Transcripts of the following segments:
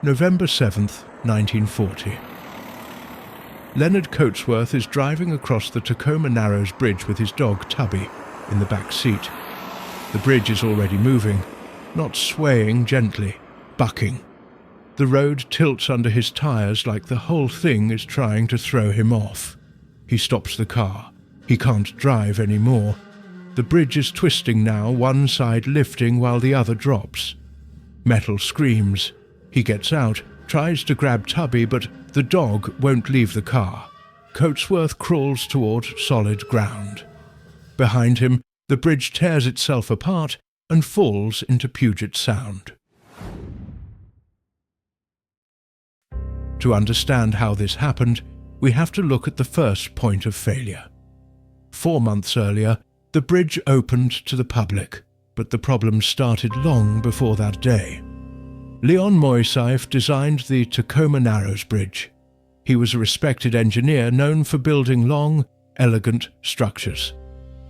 November 7th, 1940. Leonard Coatsworth is driving across the Tacoma Narrows Bridge with his dog Tubby in the back seat. The bridge is already moving, not swaying gently, bucking. The road tilts under his tires like the whole thing is trying to throw him off. He stops the car. He can't drive anymore. The bridge is twisting now, one side lifting while the other drops. Metal screams. He gets out, tries to grab Tubby, but the dog won't leave the car. Coatsworth crawls toward solid ground. Behind him, the bridge tears itself apart and falls into Puget Sound. To understand how this happened, we have to look at the first point of failure. 4 months earlier, the bridge opened to the public, but the problem started long before that day. Leonard designed the Tacoma Narrows Bridge. He was a respected engineer known for building long, elegant structures.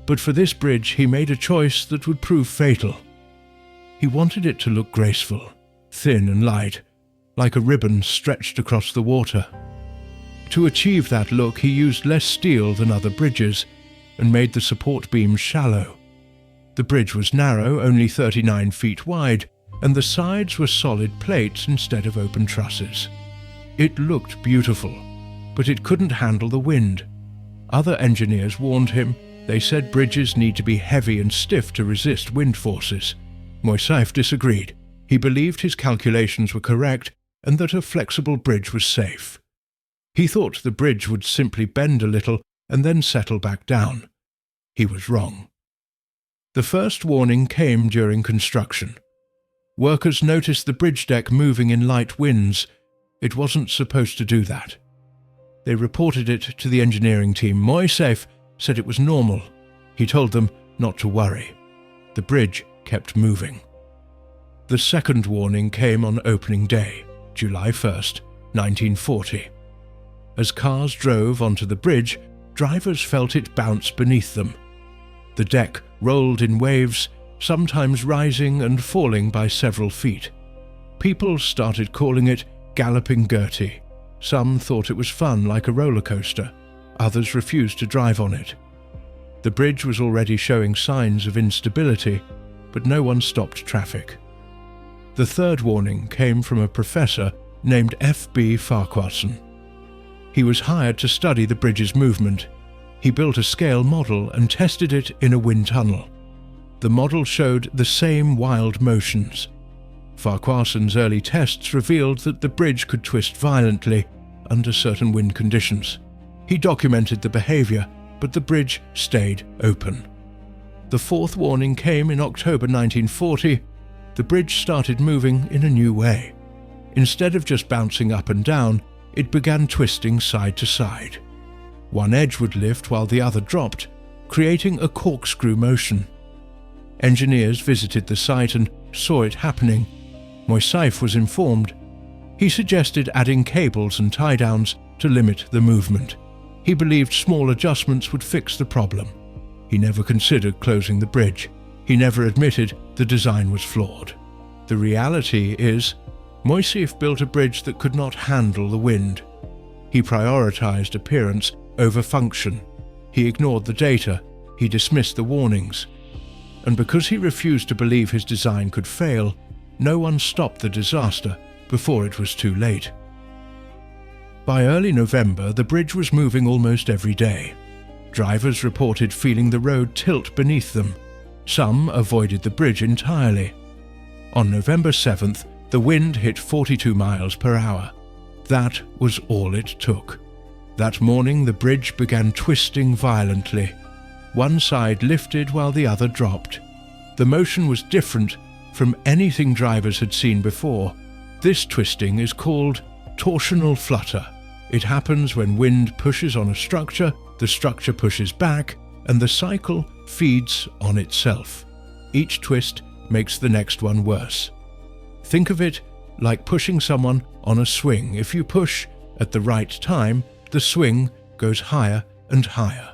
But for this bridge, he made a choice that would prove fatal. He wanted it to look graceful, thin and light, like a ribbon stretched across the water. To achieve that look, he used less steel than other bridges and made the support beams shallow. The bridge was narrow, only 39 feet wide, and the sides were solid plates instead of open trusses. It looked beautiful, but it couldn't handle the wind. Other engineers warned him. They said bridges need to be heavy and stiff to resist wind forces. Moisseiff disagreed. He believed his calculations were correct and that a flexible bridge was safe. He thought the bridge would simply bend a little and then settle back down. He was wrong. The first warning came during construction. Workers noticed the bridge deck moving in light winds. It wasn't supposed to do that. They reported it to the engineering team. Moisseiff said it was normal. He told them not to worry. The bridge kept moving. The second warning came on opening day, July 1st, 1940. As cars drove onto the bridge, drivers felt it bounce beneath them. The deck rolled in waves, sometimes rising and falling by several feet. People started calling it Galloping Gertie. Some thought it was fun, like a roller coaster. Others refused to drive on it. The bridge was already showing signs of instability, but no one stopped traffic. The third warning came from a professor named F.B. Farquharson. He was hired to study the bridge's movement. He built a scale model and tested it in a wind tunnel. The model showed the same wild motions. Farquharson's early tests revealed that the bridge could twist violently under certain wind conditions. He documented the behavior, but the bridge stayed open. The fourth warning came in October 1940. The bridge started moving in a new way. Instead of just bouncing up and down, it began twisting side to side. One edge would lift while the other dropped, creating a corkscrew motion. Engineers visited the site and saw it happening. Moisseiff was informed. He suggested adding cables and tie-downs to limit the movement. He believed small adjustments would fix the problem. He never considered closing the bridge. He never admitted the design was flawed. The reality is, Moisseiff built a bridge that could not handle the wind. He prioritized appearance over function. He ignored the data. He dismissed the warnings. And because he refused to believe his design could fail, no one stopped the disaster before it was too late. By early November, the bridge was moving almost every day. Drivers reported feeling the road tilt beneath them. Some avoided the bridge entirely. On November 7th, the wind hit 42 miles per hour. That was all it took. That morning, the bridge began twisting violently. One side lifted while the other dropped. The motion was different from anything drivers had seen before. This twisting is called torsional flutter. It happens when wind pushes on a structure, the structure pushes back, and the cycle feeds on itself. Each twist makes the next one worse. Think of it like pushing someone on a swing. If you push at the right time, the swing goes higher and higher.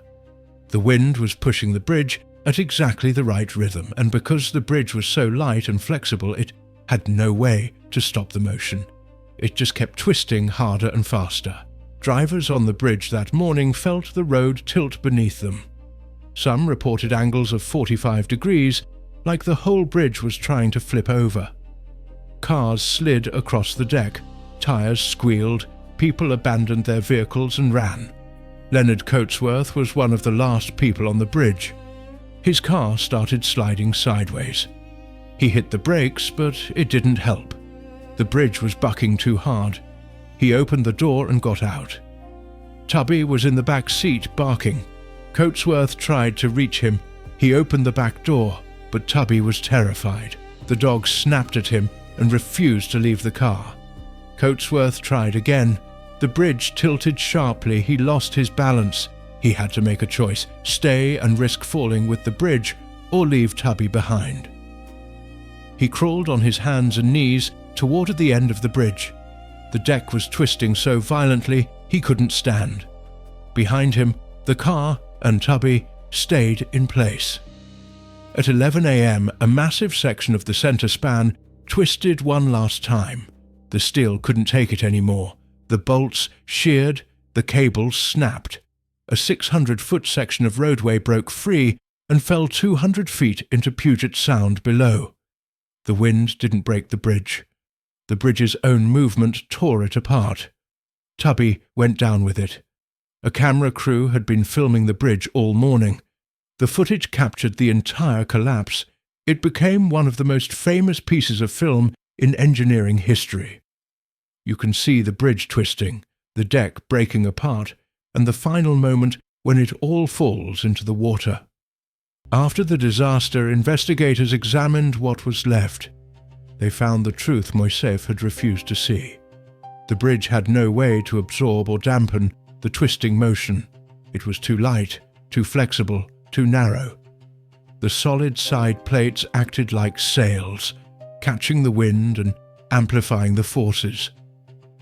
The wind was pushing the bridge at exactly the right rhythm, and because the bridge was so light and flexible, it had no way to stop the motion. It just kept twisting harder and faster. Drivers on the bridge that morning felt the road tilt beneath them. Some reported angles of 45 degrees, like the whole bridge was trying to flip over. Cars slid across the deck, tires squealed, people abandoned their vehicles and ran. Leonard Coatsworth was one of the last people on the bridge. His car started sliding sideways. He hit the brakes, but it didn't help. The bridge was bucking too hard. He opened the door and got out. Tubby was in the back seat barking. Coatsworth tried to reach him. He opened the back door, but Tubby was terrified. The dog snapped at him and refused to leave the car. Coatsworth tried again. The bridge tilted sharply. He lost his balance. He had to make a choice: stay and risk falling with the bridge, or leave Tubby behind. He crawled on his hands and knees toward the end of the bridge. The deck was twisting so violently he couldn't stand. Behind him, the car and Tubby stayed in place. At 11 a.m., a massive section of the center span twisted one last time. The steel couldn't take it anymore. The bolts sheared, the cables snapped. A 600-foot section of roadway broke free and fell 200 feet into Puget Sound below. The wind didn't break the bridge. The bridge's own movement tore it apart. Tubby went down with it. A camera crew had been filming the bridge all morning. The footage captured the entire collapse. It became one of the most famous pieces of film in engineering history. You can see the bridge twisting, the deck breaking apart, and the final moment when it all falls into the water. After the disaster, investigators examined what was left. They found the truth Moiseev had refused to see. The bridge had no way to absorb or dampen the twisting motion. It was too light, too flexible, too narrow. The solid side plates acted like sails, catching the wind and amplifying the forces.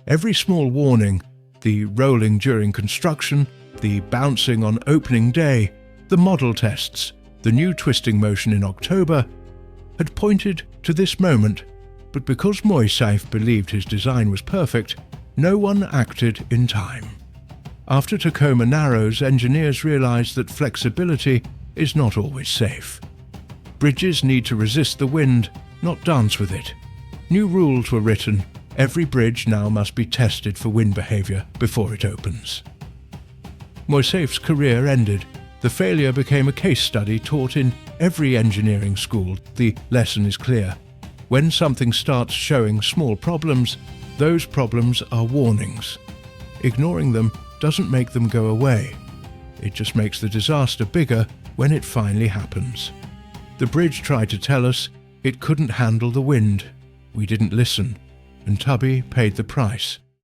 Every small warning, the rolling during construction, the bouncing on opening day, the model tests, the new twisting motion in October, had pointed to this moment, but because Moiseev believed his design was perfect, no one acted in time. After Tacoma Narrows, engineers realized that flexibility is not always safe. Bridges need to resist the wind, not dance with it. New rules were written. Every bridge now must be tested for wind behavior before it opens. Moiseev's career ended. The failure became a case study taught in every engineering school. The lesson is clear. When something starts showing small problems, those problems are warnings. Ignoring them doesn't make them go away. It just makes the disaster bigger when it finally happens. The bridge tried to tell us it couldn't handle the wind. We didn't listen, and Tubby paid the price.